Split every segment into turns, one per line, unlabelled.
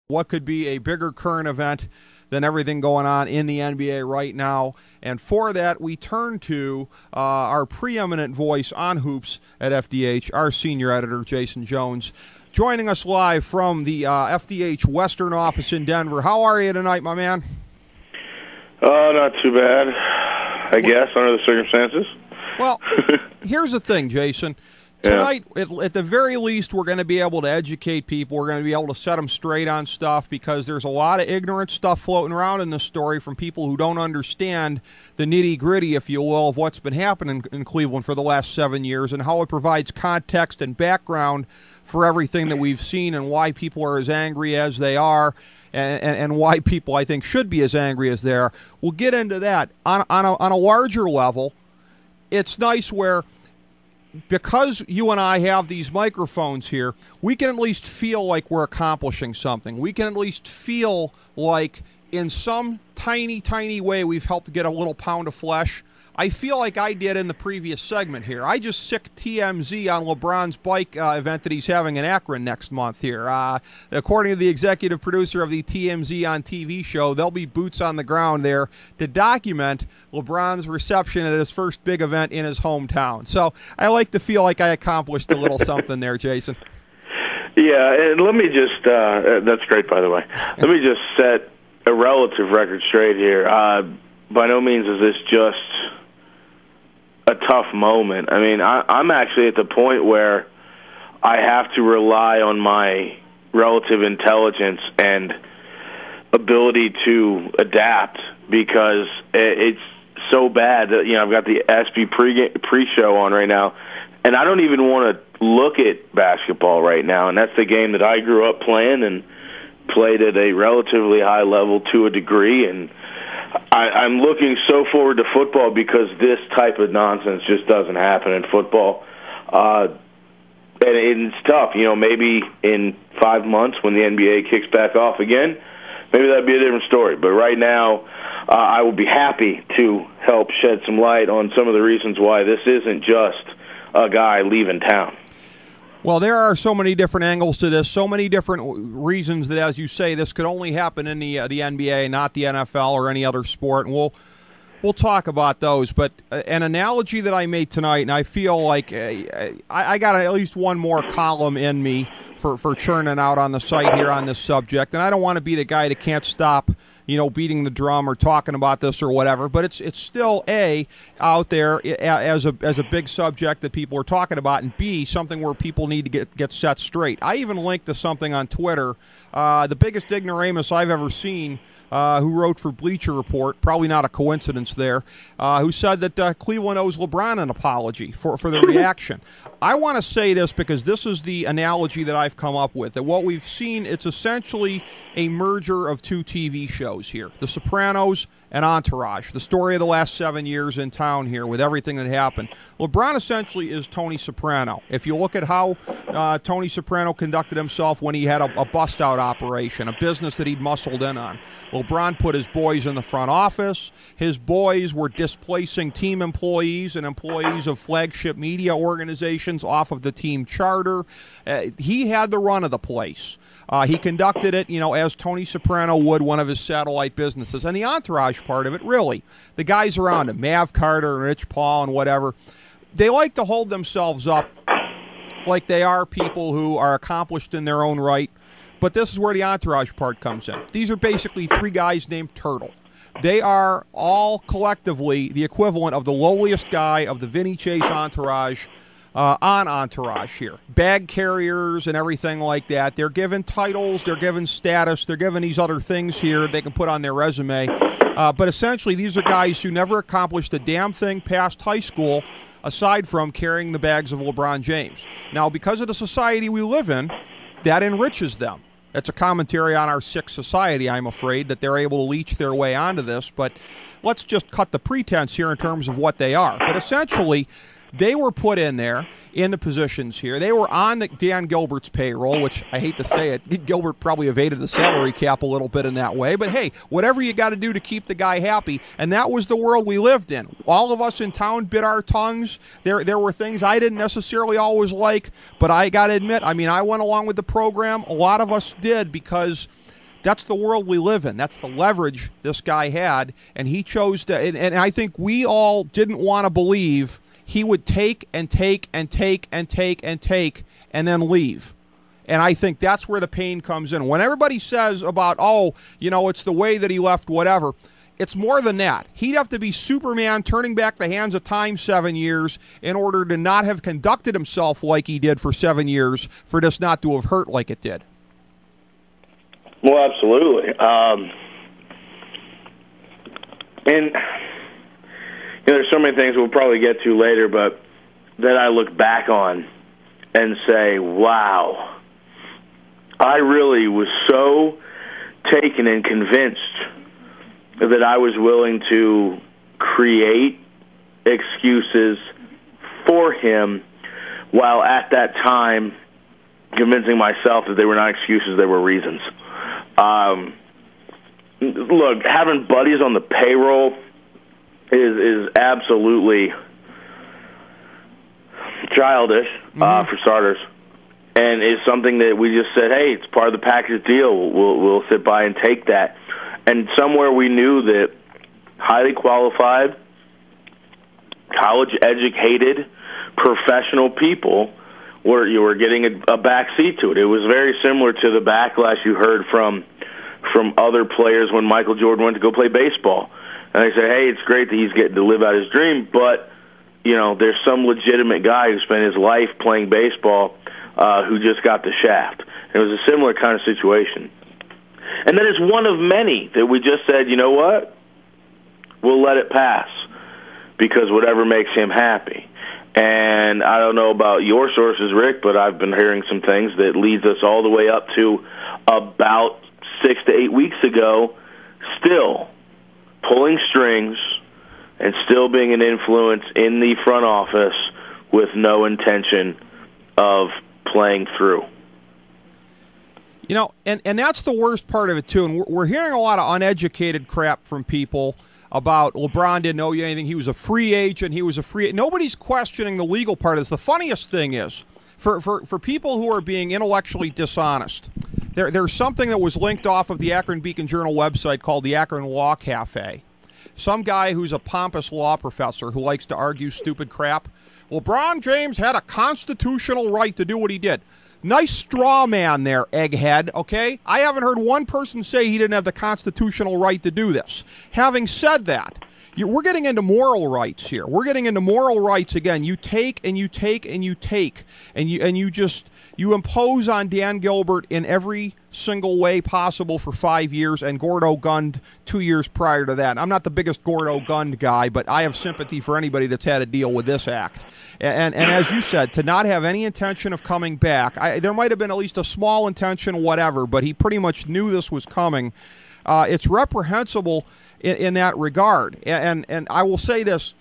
What could be a bigger current event than everything going on in the NBA right now? And for that, we turn to our preeminent voice on hoops at FDH, our senior editor, Jason Jones, joining us live from the FDH Western office in Denver. How are you tonight, my man?
Oh, not too bad, I guess, under the circumstances.
Well, here's the thing, Jason. Tonight, at the very least, we're going to be able to educate people. We're going to be able to set them straight on stuff because there's a lot of ignorant stuff floating around in this story from people who don't understand the nitty-gritty, if you will, of what's been happening in Cleveland for the last 7 years and how it provides context and background for everything that we've seen and why people are as angry as they are and why people, I think, should be as angry as they are. We'll get into that. On a larger level, it's nice where, because you and I have these microphones here, we can at least feel like we're accomplishing something. We can at least feel like in some tiny, tiny way we've helped get a little pound of flesh. I feel like I did in the previous segment here. I just sick TMZ on LeBron's bike event that he's having in Akron next month here. According to the executive producer of the TMZ on TV show, there'll be boots on the ground there to document LeBron's reception at his first big event in his hometown. So I like to feel like I accomplished a little something there, Jason.
Yeah, and let me just, that's great, by the way. Let me just set a relative record straight here. By no means is this just a tough moment. I mean, I'm actually at the point where I have to rely on my relative intelligence and ability to adapt because it's so bad that, I've got the SB pre-show on right now, and I don't even want to look at basketball right now, and that's the game that I grew up playing and played at a relatively high level to a degree, and I'm looking so forward to football because this type of nonsense just doesn't happen in football. And it's tough. Maybe in 5 months when the NBA kicks back off again, maybe that'd be a different story. But right now, I will be happy to help shed some light on some of the reasons why this isn't just a guy leaving town.
Well, there are so many different angles to this, so many different reasons that, as you say, this could only happen in the NBA, not the NFL or any other sport, and we'll talk about those. But an analogy that I made tonight, and I feel like I got at least one more column in me for churning out on the site here on this subject, and I don't want to be the guy that can't stop beating the drum or talking about this or whatever, but it's still out there as a big subject that people are talking about, and B, something where people need to get set straight. I even linked to something on Twitter, the biggest ignoramus I've ever seen, who wrote for Bleacher Report, probably not a coincidence there, who said that Cleveland owes LeBron an apology for the reaction. I want to say this because this is the analogy that I've come up with, that what we've seen, it's essentially a merger of two TV shows here, The Sopranos and Entourage, the story of the last 7 years in town here with everything that happened. LeBron essentially is Tony Soprano. If you look at how Tony Soprano conducted himself when he had a bust-out operation, a business that he'd muscled in on, LeBron put his boys in the front office. His boys were displacing team employees and employees of flagship media organizations off of the team charter. He had the run of the place. He conducted it, as Tony Soprano would one of his satellite businesses. And the entourage part of it, really, the guys around him, Mav Carter and Rich Paul and whatever, they like to hold themselves up like they are people who are accomplished in their own right. But this is where the entourage part comes in. These are basically three guys named Turtle. They are all collectively the equivalent of the lowliest guy of the Vinny Chase entourage on Entourage here. Bag carriers and everything like that. They're given titles, they're given status, they're given these other things here they can put on their resume. But essentially, these are guys who never accomplished a damn thing past high school aside from carrying the bags of LeBron James. Now, because of the society we live in, that enriches them. It's a commentary on our sick society, I'm afraid, that they're able to leech their way onto this. But let's just cut the pretense here in terms of what they are. But essentially, they were put in there in the positions here. They were on Dan Gilbert's payroll, which I hate to say it. Gilbert probably evaded the salary cap a little bit in that way. But, hey, whatever you got to do to keep the guy happy. And that was the world we lived in. All of us in town bit our tongues. There were things I didn't necessarily always like, but I got to admit, I mean, I went along with the program. A lot of us did because that's the world we live in. That's the leverage this guy had, and he chose to. And I think we all didn't want to believe he would take and take and take and take and take and then leave. And I think that's where the pain comes in. When everybody says about, oh, you know, it's the way that he left, whatever, it's more than that. He'd have to be Superman turning back the hands of time 7 years in order to not have conducted himself like he did for 7 years, for this not to have hurt like it did.
Well, absolutely. And you know, there's so many things we'll probably get to later, but that I look back on and say, wow, I really was so taken and convinced that I was willing to create excuses for him, while at that time convincing myself that they were not excuses, they were reasons. Look, having buddies on the payroll is absolutely childish, for starters, and is something that we just said, hey, it's part of the package deal. We'll sit by and take that. And somewhere we knew that highly qualified, college-educated, professional people were getting a back seat to it. It was very similar to the backlash you heard from other players when Michael Jordan went to go play baseball. And they say, hey, it's great that he's getting to live out his dream, but you know, there's some legitimate guy who spent his life playing baseball who just got the shaft. It was a similar kind of situation. And then it's one of many that we just said, you know what? We'll let it pass because whatever makes him happy. And I don't know about your sources, Rick, but I've been hearing some things that leads us all the way up to about 6 to 8 weeks ago, still pulling strings and still being an influence in the front office with no intention of playing through.
You know, and that's the worst part of it, too. And we're hearing a lot of uneducated crap from people about LeBron didn't owe you anything. He was a free agent. Nobody's questioning the legal part of this. The funniest thing is, for people who are being intellectually dishonest, there's something that was linked off of the Akron Beacon Journal website called the Akron Law Cafe. Some guy who's a pompous law professor who likes to argue stupid crap. LeBron James had a constitutional right to do what he did. Nice straw man there, egghead, okay? I haven't heard one person say he didn't have the constitutional right to do this. Having said that, we're getting into moral rights here. We're getting into moral rights again. You take and you take and you take, and you impose on Dan Gilbert in every single way possible for 5 years, and Gordo gunned 2 years prior to that. I'm not the biggest Gordo gunned guy, but I have sympathy for anybody that's had to deal with this act. And as you said, to not have any intention of coming back, there might have been at least a small intention, whatever, but he pretty much knew this was coming. It's reprehensible in that regard. And I will say this,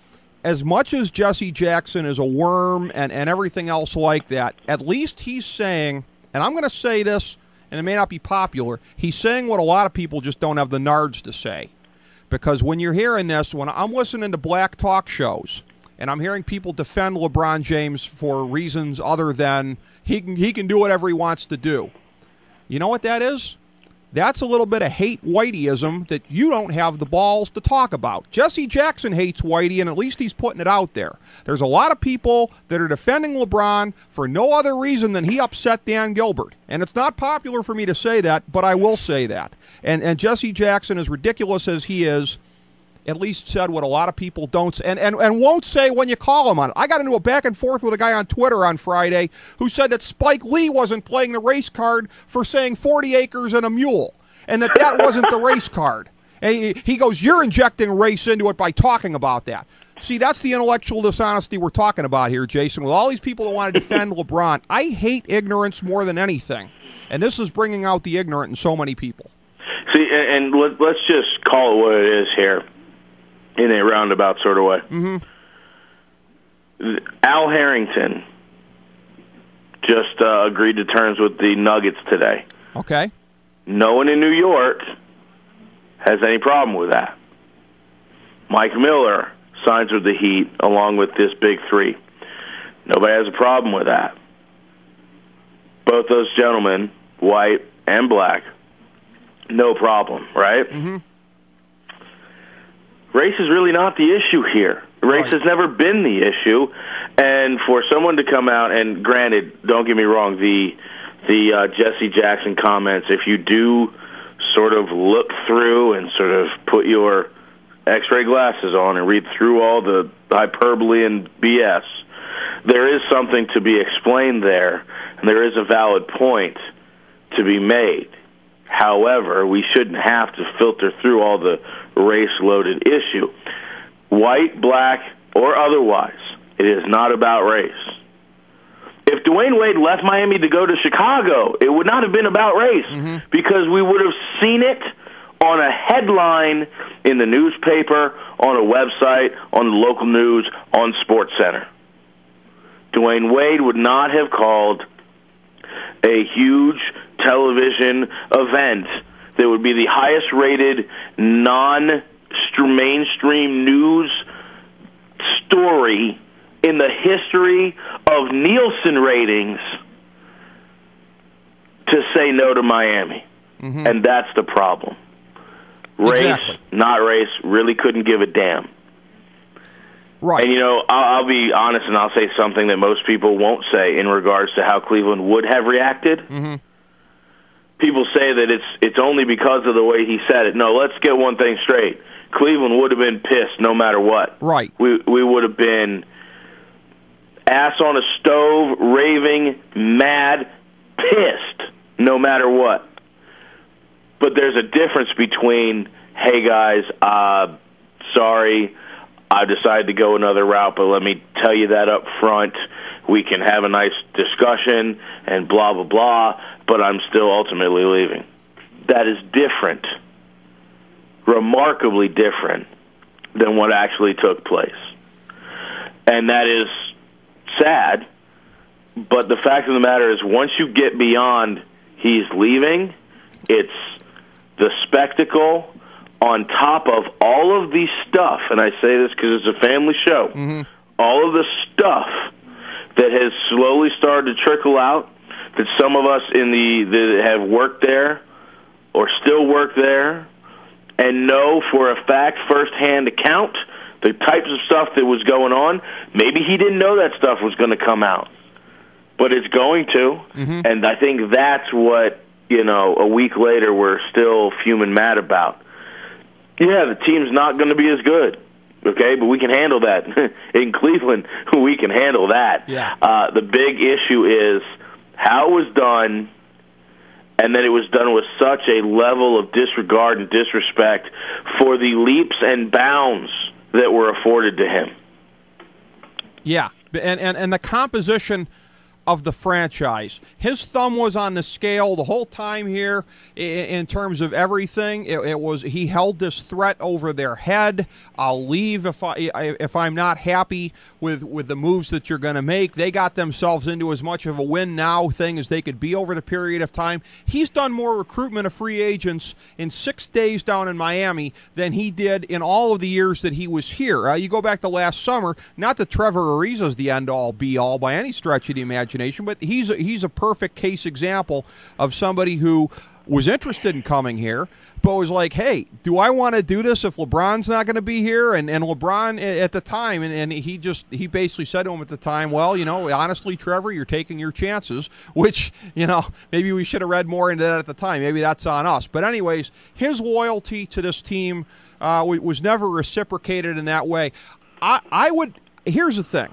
as much as Jesse Jackson is a worm and everything else like that, at least he's saying, and I'm going to say this, and it may not be popular, he's saying what a lot of people just don't have the nards to say. Because when you're hearing this, when I'm listening to black talk shows, and I'm hearing people defend LeBron James for reasons other than he can do whatever he wants to do, you know what that is? That's a little bit of hate Whiteyism that you don't have the balls to talk about. Jesse Jackson hates Whitey, and at least he's putting it out there. There's a lot of people that are defending LeBron for no other reason than he upset Dan Gilbert. And it's not popular for me to say that, but I will say that. And Jesse Jackson, as ridiculous as he is, at least said what a lot of people don't and won't say when you call him on it. I got into a back and forth with a guy on Twitter on Friday who said that Spike Lee wasn't playing the race card for saying 40 acres and a mule, and that wasn't the race card. And he goes, you're injecting race into it by talking about that. See, that's the intellectual dishonesty we're talking about here, Jason. With all these people that want to defend LeBron, I hate ignorance more than anything. And this is bringing out the ignorant in so many people.
See, and let's just call it what it is here, in a roundabout sort of way. Mm-hmm. Al Harrington just agreed to terms with the Nuggets today.
Okay.
No one in New York has any problem with that. Mike Miller signs with the Heat along with this big three. Nobody has a problem with that. Both those gentlemen, white and black, no problem, right?
Mm-hmm.
Race is really not the issue here. Race has never been the issue, and for someone to come out, and granted, don't get me wrong, the Jesse Jackson comments, if you do sort of look through and sort of put your X-ray glasses on and read through all the hyperbole and BS, there is something to be explained there, and there is a valid point to be made. However, we shouldn't have to filter through all the race-loaded issue. White, black, or otherwise, it is not about race. If Dwayne Wade left Miami to go to Chicago, it would not have been about race because we would have seen it on a headline in the newspaper, on a website, on the local news, on SportsCenter. Dwayne Wade would not have called a huge television event that would be the highest-rated non-mainstream news story in the history of Nielsen ratings to say no to Miami. And that's the problem. Race, not race, really couldn't give a damn.
Right.
And, you know, I'll be honest and I'll say something that most people won't say in regards to how Cleveland would have reacted. People say that it's only because of the way he said it. No, let's get one thing straight. Cleveland would have been pissed no matter what.
Right.
We would have been ass on a stove, raving, mad, pissed no matter what. But there's a difference between, hey, guys, sorry, I decided to go another route, but let me tell you that up front. We can have a nice discussion and blah, blah, blah, but I'm still ultimately leaving. That is different, remarkably different than what actually took place. And that is sad, but the fact of the matter is once you get beyond he's leaving, it's the spectacle on top of all of the stuff, and I say this because it's a family show, all of the stuff that has slowly started to trickle out, that some of us that have worked there or still work there and know for a fact, firsthand account, the types of stuff that was going on. Maybe he didn't know that stuff was going to come out, but it's going to, and I think that's what, you know, a week later we're still fuming mad about. Yeah, the team's not going to be as good, okay, but we can handle that. In Cleveland, we can handle that.
Yeah.
The big issue is how it was done, and that it was done with such a level of disregard and disrespect for the leaps and bounds that were afforded to him.
Yeah, and the composition of the franchise. His thumb was on the scale the whole time here in terms of everything. It was he held this threat over their head. I'll leave if I'm not happy with the moves that you're going to make. They got themselves into as much of a win now thing as they could be over the period of time. He's done more recruitment of free agents in 6 days down in Miami than he did in all of the years that he was here. You go back to last summer, not that Trevor Ariza's the end-all, be-all by any stretch of the imagination, but he's a perfect case example of somebody who was interested in coming here, but was like, hey, do I want to do this if LeBron's not going to be here? And LeBron at the time, and he basically said to him at the time, well, you know, honestly, Trevor, you're taking your chances, which, you know, maybe we should have read more into that at the time. Maybe that's on us. But anyways, his loyalty to this team was never reciprocated in that way. Here's the thing.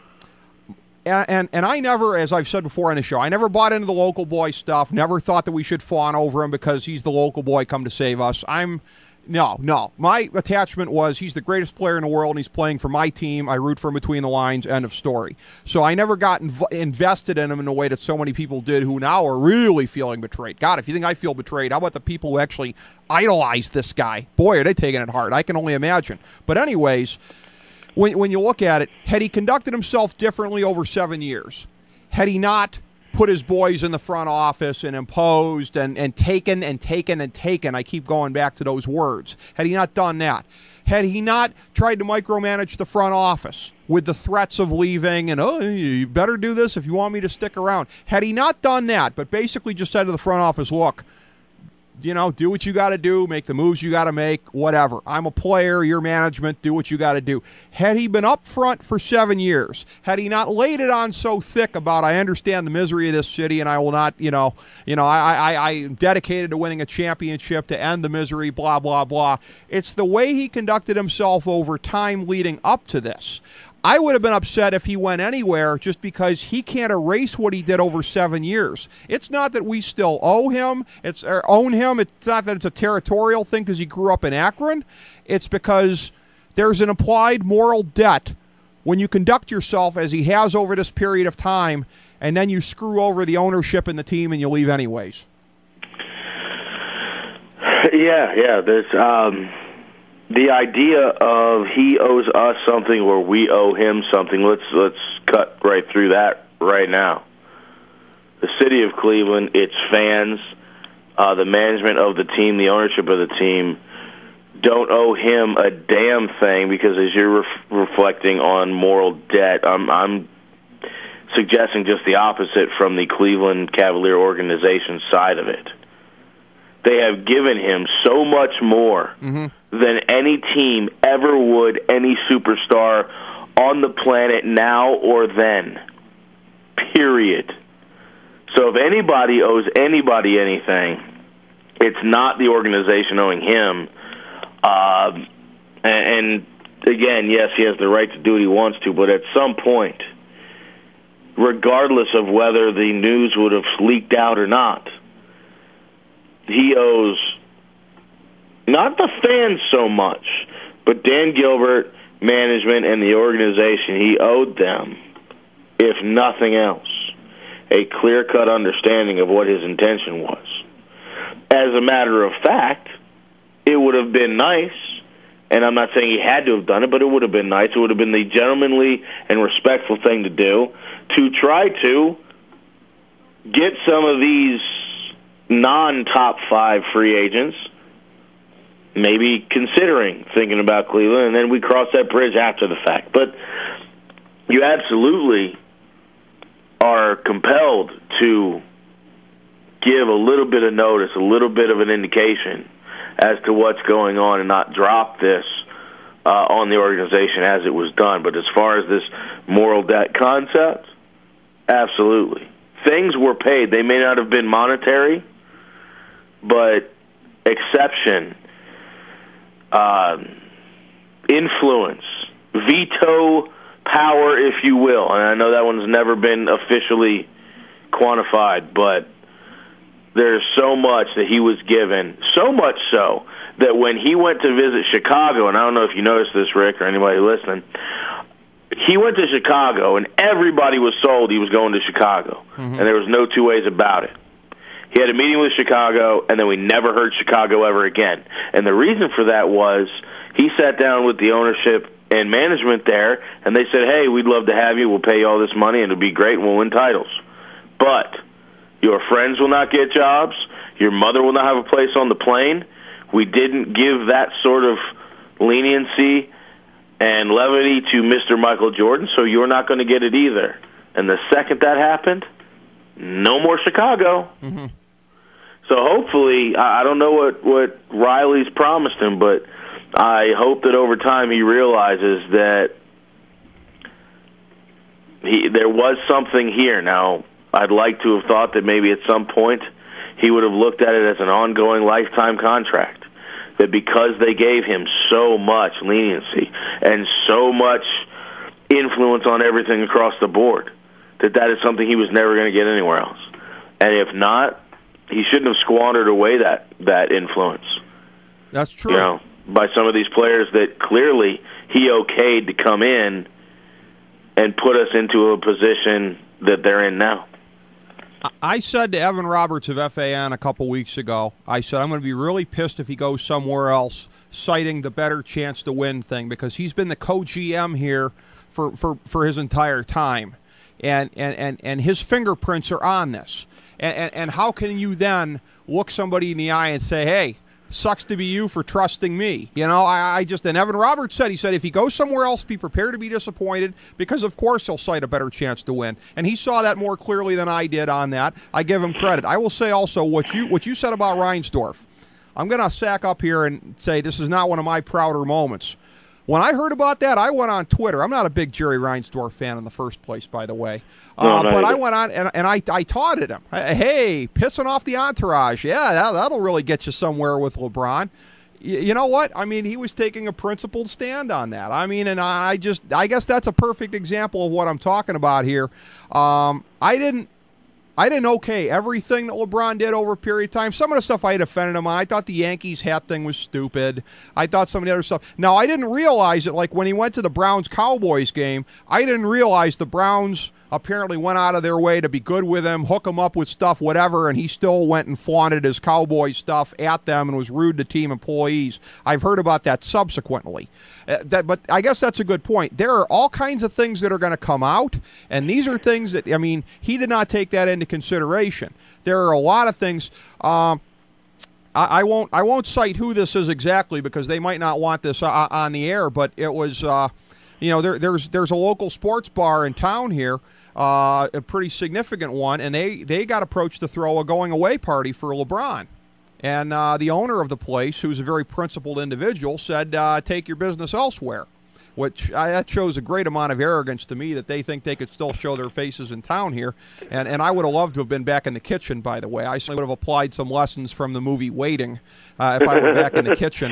And I never, as I've said before on the show, I never bought into the local boy stuff, never thought that we should fawn over him because he's the local boy come to save us. No. My attachment was he's the greatest player in the world and he's playing for my team. I root for him between the lines, end of story. So I never got invested in him in the way that so many people did who now are really feeling betrayed. God, if you think I feel betrayed, how about the people who actually idolize this guy? Boy, are they taking it hard. I can only imagine. But anyways, when you look at it, had he conducted himself differently over 7 years, had he not put his boys in the front office and imposed and taken, I keep going back to those words, had he not done that, had he not tried to micromanage the front office with the threats of leaving and, oh, you better do this if you want me to stick around, had he not done that, but basically just said to the front office, look, do what you got to do, make the moves you got to make, whatever. I'm a player, your management, do what you got to do. Had he been up front for 7 years, had he not laid it on so thick about, I understand the misery of this city and I will not, I'm dedicated to winning a championship to end the misery, blah, blah, blah. It's the way he conducted himself over time leading up to this. I would have been upset if he went anywhere just because he can't erase what he did over 7 years. It's not that we still own him. It's not that it's a territorial thing because he grew up in Akron. It's because there's an implied moral debt when you conduct yourself as he has over this period of time, and then you screw over the ownership and the team and you leave anyways.
Yeah. There's the idea of he owes us something or we owe him something. Let's cut right through that right now. The city of Cleveland, its fans, the management of the team, the ownership of the team, don't owe him a damn thing because as you're reflecting on moral debt, I'm suggesting just the opposite from the Cleveland Cavalier organization side of it. They have given him so much more than any team ever would, any superstar on the planet now or then. Period. So if anybody owes anybody anything, it's not the organization owing him. And again, yes, he has the right to do what he wants to, but at some point, regardless of whether the news would have leaked out or not, he owes not the fans so much, but Dan Gilbert, management, and the organization. He owed them, if nothing else, a clear-cut understanding of what his intention was. As a matter of fact, it would have been nice, and I'm not saying he had to have done it, but it would have been nice. It would have been the gentlemanly and respectful thing to do to try to get some of these non-top 5 free agents maybe considering thinking about Cleveland, and then we cross that bridge after the fact. But you absolutely are compelled to give a little bit of notice, a little bit of an indication as to what's going on and not drop this on the organization as it was done. But as far as this moral debt concept, absolutely. Things were paid. They may not have been monetary, but exception, influence, veto power, if you will. And I know that one's never been officially quantified, but there's so much that he was given, so much so that when he went to visit Chicago, and I don't know if you noticed this, Rick, or anybody listening, he went to Chicago, and everybody was sold he was going to Chicago, and there was no two ways about it. He had a meeting with Chicago, and then we never heard Chicago ever again. And the reason for that was he sat down with the ownership and management there, and they said, hey, we'd love to have you. We'll pay you all this money, and it'll be great, and we'll win titles. But your friends will not get jobs. Your mother will not have a place on the plane. We didn't give that sort of leniency and levity to Mr. Michael Jordan, so you're not going to get it either. And the second that happened, no more Chicago. So hopefully, I don't know what Riley's promised him, but I hope that over time he realizes that there was something here. Now, I'd like to have thought that maybe at some point he would have looked at it as an ongoing lifetime contract, that because they gave him so much leniency and so much influence on everything across the board, that is something he was never going to get anywhere else. And if not, he shouldn't have squandered away that influence.
That's true.
You know, by some of these players that clearly he okayed to come in and put us into a position that they're in now.
I said to Evan Roberts of FAN a couple weeks ago, I said, I'm going to be really pissed if he goes somewhere else, citing the better chance to win thing, because he's been the co-GM here for his entire time. And his fingerprints are on this. And how can you then look somebody in the eye and say, hey, sucks to be you for trusting me. You know, I just, and Evan Roberts said, he said, if he goes somewhere else, be prepared to be disappointed, because of course he'll cite a better chance to win. And he saw that more clearly than I did on that. I give him credit. I will say also what you said about Reinsdorf. I'm going to sack up here and say this is not one of my prouder moments. When I heard about that, I went on Twitter. I'm not a big Jerry Reinsdorf fan in the first place, by the way. But I went on and I taunted him. Hey, pissing off the entourage. Yeah, that'll really get you somewhere with LeBron. You know what? I mean, he was taking a principled stand on that. I mean, and I guess that's a perfect example of what I'm talking about here. I didn't okay everything that LeBron did over a period of time. Some of the stuff I defended him on. I thought the Yankees hat thing was stupid. I thought some of the other stuff. Now, I didn't realize it, like when he went to the Browns-Cowboys game, I didn't realize the Browns apparently went out of their way to be good with him, hook him up with stuff, whatever, and he still went and flaunted his Cowboy stuff at them and was rude to team employees. I've heard about that subsequently. But I guess that's a good point. There are all kinds of things that are going to come out, and these are things that, I mean, he did not take that into consideration. There are a lot of things. I won't cite who this is exactly because they might not want this on the air, but it was, there's a local sports bar in town here, a pretty significant one, and they got approached to throw a going-away party for LeBron. And the owner of the place, who's a very principled individual, said, take your business elsewhere, which that shows a great amount of arrogance to me that they think they could still show their faces in town here. And I would have loved to have been back in the kitchen, by the way. I would have applied some lessons from the movie Waiting if I were back in the kitchen.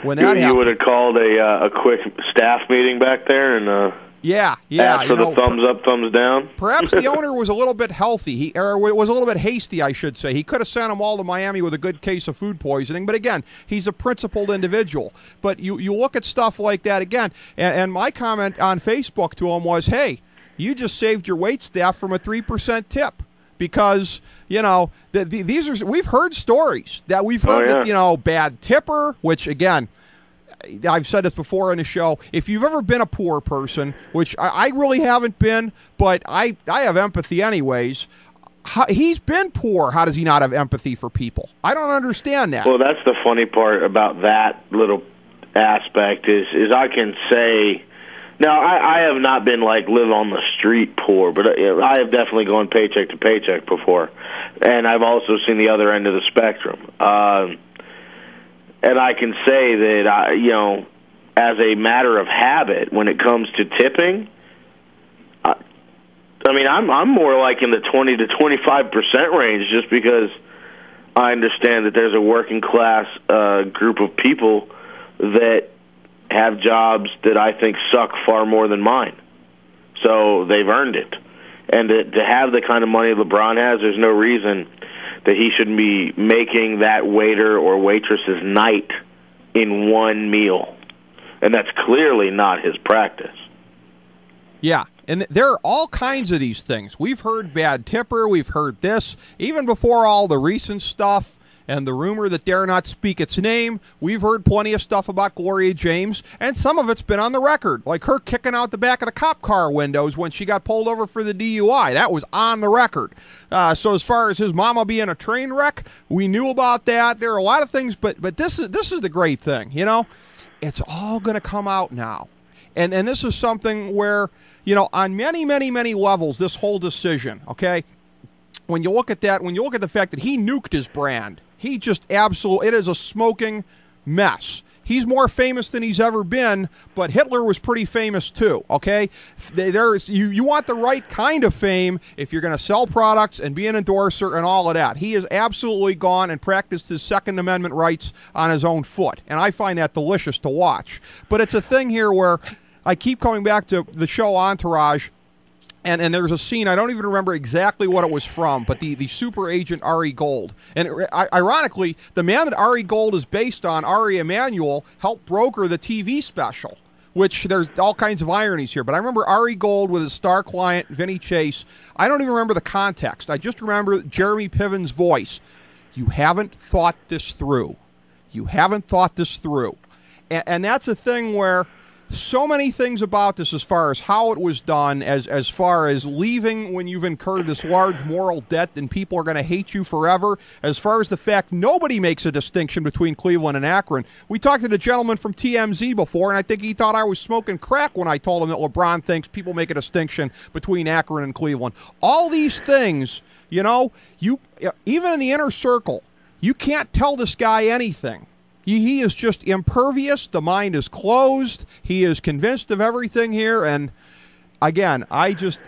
When that happened,
you would have called a quick staff meeting back there and
yeah.
asked for the thumbs up, thumbs down.
Perhaps the owner was a little bit healthy. Or was a little bit hasty, I should say. He could have sent them all to Miami with a good case of food poisoning. But again, he's a principled individual. But you look at stuff like that again, and my comment on Facebook to him was, hey, you just saved your wait staff from a 3% tip. Because, these are, we've heard stories that we've heard that, bad tipper, which, again, I've said this before on the show, if you've ever been a poor person, which I really haven't been, but I have empathy anyways. He's been poor. How does he not have empathy for people? I don't understand that.
Well, that's the funny part about that little aspect is I can say, now I have not been like live on the street poor, but I have definitely gone paycheck to paycheck before, and I've also seen the other end of the spectrum. And I can say that, as a matter of habit, when it comes to tipping, I'm more like in the 20 to 25% range, just because I understand that there's a working class group of people that have jobs that I think suck far more than mine. So they've earned it. And to have the kind of money LeBron has, there's no reason that he shouldn't be making that waiter or waitress's night in one meal. And that's clearly not his practice.
Yeah, and there are all kinds of these things. We've heard bad tipper, we've heard this. Even before all the recent stuff and the rumor that dare not speak its name, we've heard plenty of stuff about Gloria James, and some of it's been on the record, like her kicking out the back of the cop car windows when she got pulled over for the DUI. That was on the record. So as far as his mama being a train wreck, we knew about that. There are a lot of things, but this is the great thing, It's all going to come out now. And this is something where, on many, many, many levels, this whole decision, okay, when you look at that, when you look at the fact that he nuked his brand, he just it is a smoking mess. He's more famous than he's ever been, but Hitler was pretty famous too, okay? You want the right kind of fame if you're going to sell products and be an endorser and all of that. He has absolutely gone and practiced his Second Amendment rights on his own foot, and I find that delicious to watch. But it's a thing here where I keep coming back to the show Entourage, and there's a scene, I don't even remember exactly what it was from, but the super agent Ari Gold. And ironically, the man that Ari Gold is based on, Ari Emanuel, helped broker the TV special, which there's all kinds of ironies here. But I remember Ari Gold with his star client, Vinny Chase. I don't even remember the context. I just remember Jeremy Piven's voice. You haven't thought this through. You haven't thought this through. And that's a thing where, so many things about this as far as how it was done, as far as leaving when you've incurred this large moral debt and people are going to hate you forever, as far as the fact nobody makes a distinction between Cleveland and Akron. We talked to the gentleman from TMZ before, and I think he thought I was smoking crack when I told him that LeBron thinks people make a distinction between Akron and Cleveland. All these things, you know, even in the inner circle, you can't tell this guy anything. He is just impervious. The mind is closed. He is convinced of everything here. And again, I'm just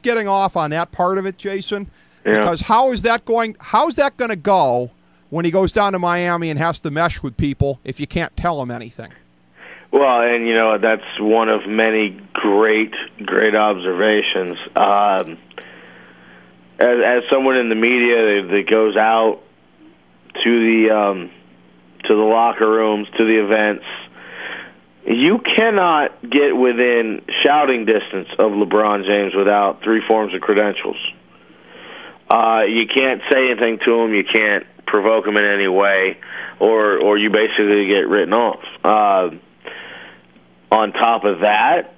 getting off on that part of it, Jason, because how's that going to go when he goes down to Miami and has to mesh with people if you can't tell him anything?
Well, and you know, that's one of many great observations. As someone in the media that goes out to the locker rooms, to the events, you cannot get within shouting distance of LeBron James without 3 forms of credentials. You can't say anything to him. You can't provoke him in any way, or you basically get written off. On top of that,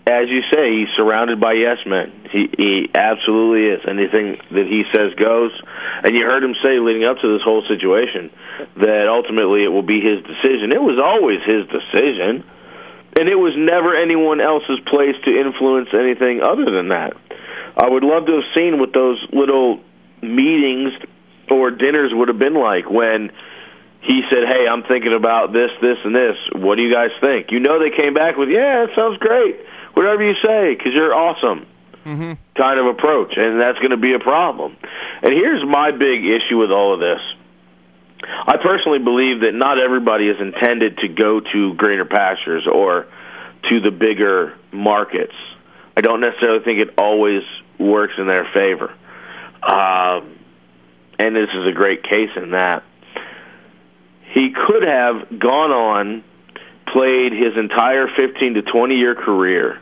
as you say, he's surrounded by yes men. He absolutely is. Anything that he says goes. And you heard him say leading up to this whole situation that ultimately it will be his decision. It was always his decision, and it was never anyone else's place to influence anything other than that. I would love to have seen what those little meetings or dinners would have been like when he said, hey, I'm thinking about this, this, and this. What do you guys think? You know, they came back with, yeah, that sounds great. Whatever you say, because you're awesome kind of approach, and that's going to be a problem. And here's my big issue with all of this. I personally believe that not everybody is intended to go to greener pastures or to the bigger markets. I don't necessarily think it always works in their favor. And this is a great case in that. He could have gone on, played his entire 15 to 20-year career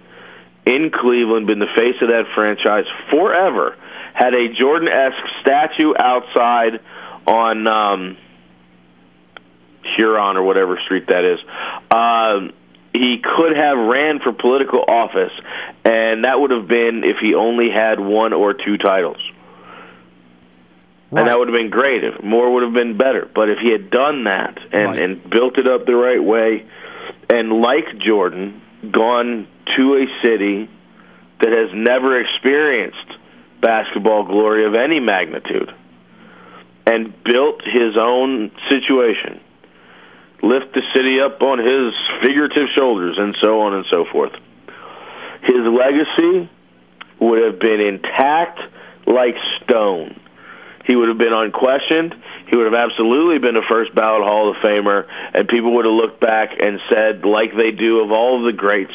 in Cleveland, been the face of that franchise forever, had a Jordan-esque statue outside on Huron or whatever street that is. He could have ran for political office, and that would have been if he only had 1 or 2 titles. Right. And that would have been great. If more would have been better. But if he had done that and built it up the right way, and like Jordan, gone to a city that has never experienced basketball glory of any magnitude, and built his own situation, lift the city up on his figurative shoulders, and so on and so forth, his legacy would have been intact like stone. He would have been unquestioned. He would have absolutely been a first ballot Hall of Famer, and people would have looked back and said, like they do of all of the greats,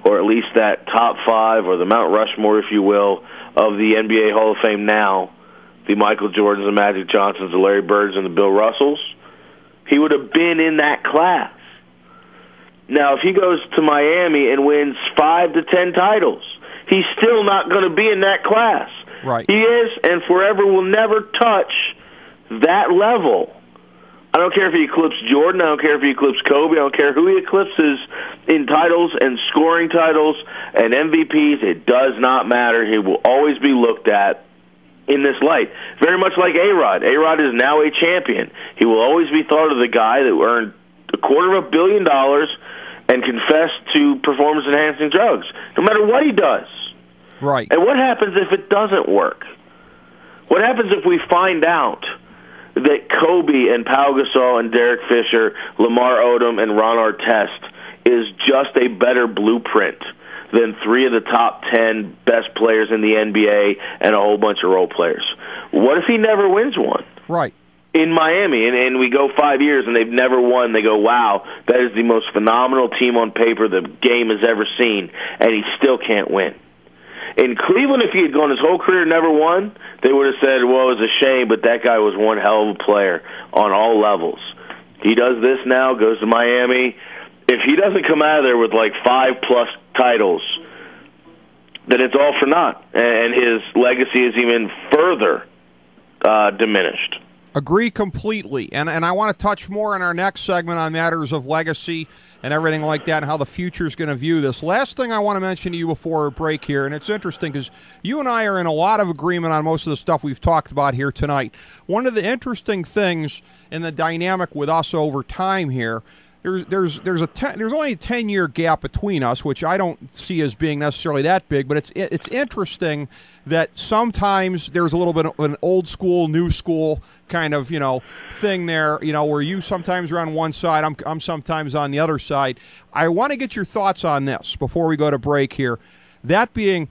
or at least that top 5, or the Mount Rushmore, if you will, of the NBA Hall of Fame now, the Michael Jordans, the Magic Johnsons, the Larry Birds, and the Bill Russells, he would have been in that class. Now, if he goes to Miami and wins 5 to 10 titles, he's still not going to be in that class.
Right.
He is, and forever will never touch that level. I don't care if he eclipses Jordan. I don't care if he eclipses Kobe. I don't care who he eclipses in titles and scoring titles and MVPs. It does not matter. He will always be looked at in this light. Very much like A-Rod. A-Rod is now a champion. He will always be thought of the guy that earned $250 million and confessed to performance-enhancing drugs, no matter what he does.
Right.
And what happens if it doesn't work? What happens if we find out that Kobe and Pau Gasol and Derek Fisher, Lamar Odom and Ron Artest is just a better blueprint than 3 of the top 10 best players in the NBA and a whole bunch of role players? What if he never wins one?
Right.
In Miami, and we go 5 years and they've never won. They go, wow, that is the most phenomenal team on paper the game has ever seen, and he still can't win. In Cleveland, if he had gone his whole career and never won, they would have said, well, it was a shame, but that guy was one hell of a player on all levels. He does this now, goes to Miami. If he doesn't come out of there with like 5+ titles, then it's all for naught, and his legacy is even further diminished.
Agree completely. And I want to touch more in our next segment on matters of legacy and everything like that and how the future is going to view this. Last thing I want to mention to you before a break here, and it's interesting because you and I are in a lot of agreement on most of the stuff we've talked about here tonight. One of the interesting things in the dynamic with us over time here, there's only a 10-year gap between us, which I don't see as being necessarily that big, but it's interesting that sometimes there's a little bit of an old school, new school kind of, thing there, where you sometimes are on one side, I'm sometimes on the other side. I want to get your thoughts on this before we go to break here. That being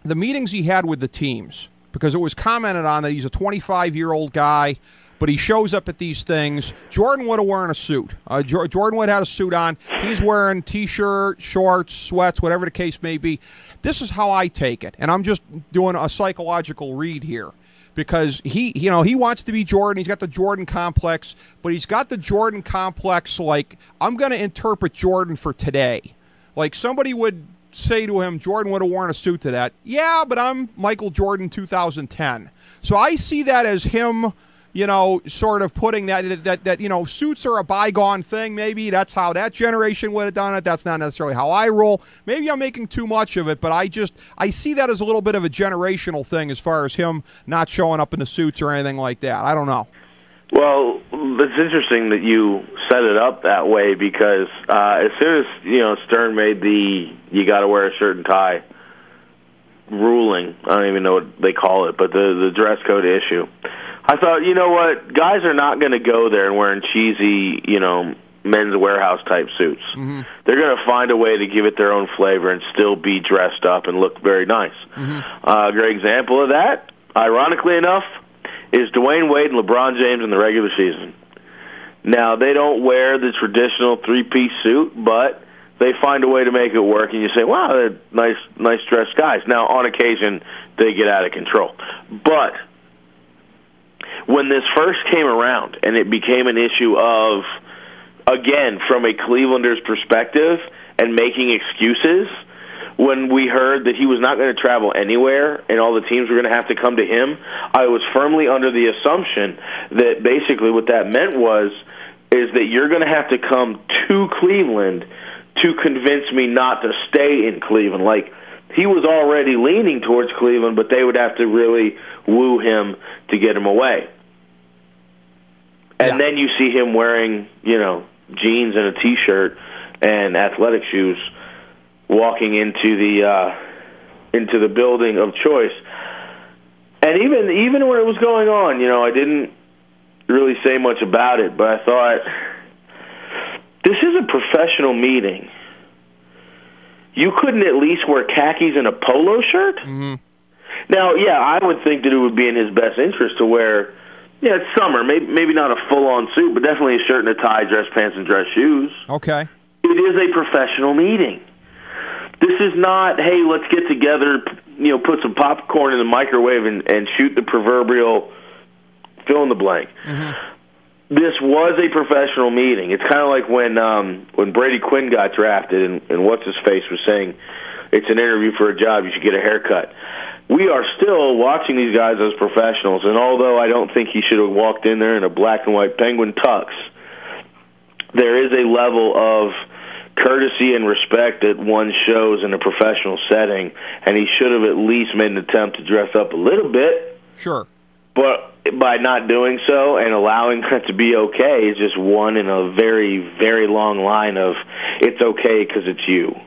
the meetings he had with the teams, because it was commented on that he's a 25-year-old guy, but he shows up at these things. Jordan Wood wearing a suit. Jordan Wood had a suit on. He's wearing T-shirt, shorts, sweats, whatever the case may be. This is how I take it, and I'm just doing a psychological read here, because he wants to be Jordan. He's got the Jordan complex, but he's got the Jordan complex like, I'm going to interpret Jordan for today. Like somebody would say to him, Jordan would have worn a suit to that. Yeah, but I'm Michael Jordan 2010. So I see that as him, sort of putting that suits are a bygone thing. Maybe that's how that generation would have done it. That's not necessarily how I roll. Maybe I'm making too much of it, but I see that as a little bit of a generational thing as far as him not showing up in the suits or anything like that. I don't know.
Well, it's interesting that you set it up that way, because as soon as Stern made the you got to wear a shirt and tie ruling, I don't even know what they call it, but the dress code issue, I thought, you know what, guys are not going to go there and wearing cheesy, Men's Warehouse type suits. Mm-hmm. They're going to find a way to give it their own flavor and still be dressed up and look very nice. Mm-hmm. A great example of that, ironically enough, is Dwayne Wade and LeBron James in the regular season. Now, they don't wear the traditional three-piece suit, but they find a way to make it work, and you say, wow, they're nice dressed guys. Now, on occasion, they get out of control. But when this first came around and it became an issue of, again, from a Clevelander's perspective and making excuses, when we heard that he was not going to travel anywhere and all the teams were going to have to come to him, I was firmly under the assumption that basically what that meant is that you're going to have to come to Cleveland to convince me not to stay in Cleveland. Like, he was already leaning towards Cleveland, but they would have to really woo him to get him away. And then you see him wearing, jeans and a T-shirt and athletic shoes walking into the building of choice. And even when it was going on, I didn't really say much about it, but I thought, this is a professional meeting. You couldn't at least wear khakis and a polo shirt? Mm-hmm. Now, yeah, I would think that it would be in his best interest to wear, it's summer, maybe not a full-on suit, but definitely a shirt and a tie, dress pants, and dress shoes.
Okay.
It is a professional meeting. This is not, hey, let's get together, put some popcorn in the microwave and shoot the proverbial fill in the blank. Mm-hmm. This was a professional meeting. It's kind of like when Brady Quinn got drafted and what's-his-face was saying, it's an interview for a job, you should get a haircut. We are still watching these guys as professionals, and although I don't think he should have walked in there in a black and white Penguin tux, there is a level of courtesy and respect that one shows in a professional setting, and he should have at least made an attempt to dress up a little bit.
Sure.
But by not doing so and allowing that to be okay is just one in a very, very long line of it's okay because it's you.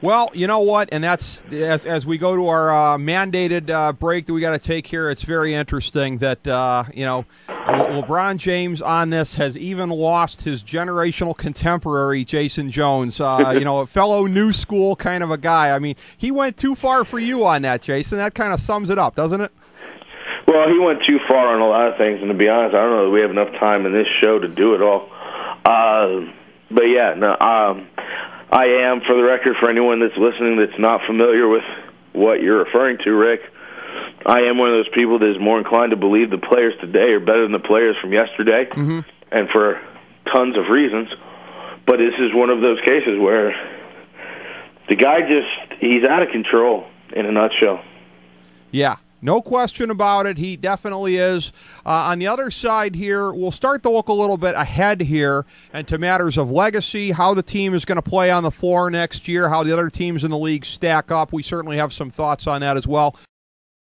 Well, you know what, and that's as we go to our mandated break that we got to take here. It's very interesting that LeBron James on this has even lost his generational contemporary, Jason Jones. A fellow new school kind of a guy. I mean, he went too far for you on that, Jason. That kind of sums it up, doesn't it?
Well, he went too far on a lot of things, and to be honest, I don't know that we have enough time in this show to do it all. But yeah, no. I am, for the record, for anyone that's listening that's not familiar with what you're referring to, Rick, I am one of those people that is more inclined to believe the players today are better than the players from yesterday, mm-hmm. and for tons of reasons. But this is one of those cases where the guy he's out of control in a nutshell.
Yeah. No question about it. He definitely is. On the other side here, we'll start to look a little bit ahead here and to matters of legacy, how the team is going to play on the floor next year, how the other teams in the league stack up. We certainly have some thoughts on that as well.